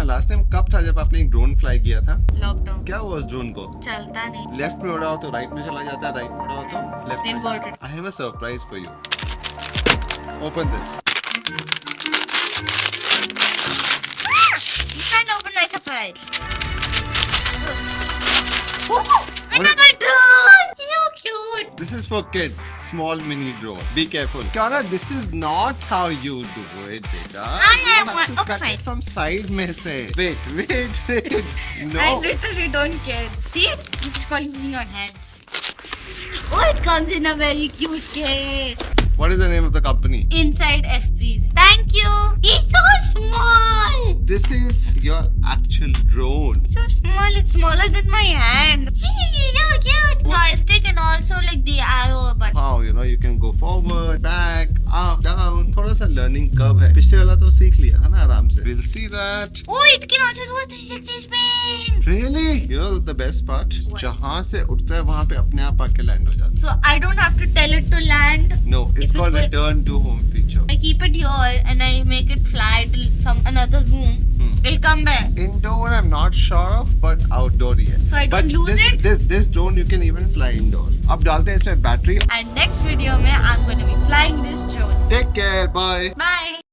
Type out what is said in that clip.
Last time कब था जब आपने एक ड्रोन फ्लाई किया था? लॉकडाउन। क्या हुआ उस ड्रोन को? चलता नहीं। लेफ्ट में उड़ाओ तो राइट में चला जाता है, राइट में उड़ाओ तो लेफ्ट में। Inverted. I have a surprise for you. Open this. You can't open my surprise. Oh, another drone! You cute. This is for kids. Small mini drone. Be careful. Kiana, this is not how you do it, beta. I You am have one. to Okay, cut fine. it from side में से. Wait. No. I literally don't care. See? This is calling me your hands. Oh, it comes in a very cute case. What is the name of the company? Inside FPV. Thank you. It's so small. This is your actual drone. So small. It's smaller than my hand. So cute. Joystick and also like the arrow button. How you can go forward, back, up, down. थोड़ा सा learning curve है. पिछले वाला तो सीख लिया था ना आराम से. We'll see that. Oh, it can also do a 360 spin. Really? You know the best part? What? जहाँ से उठता है वहाँ पे अपने आप आके land हो जाता है. So I don't have to tell it to land. No, it's If called it return to home feature. I keep it here and I make it fly till another room. It'll come back. Indoor, I'm not sure of, but outdoor, yes. So I don't lose it? This drone you can even fly indoor. अब डालते हैं इसमें battery. And next video में I'm going to be flying this drone. Take care. Bye. Bye.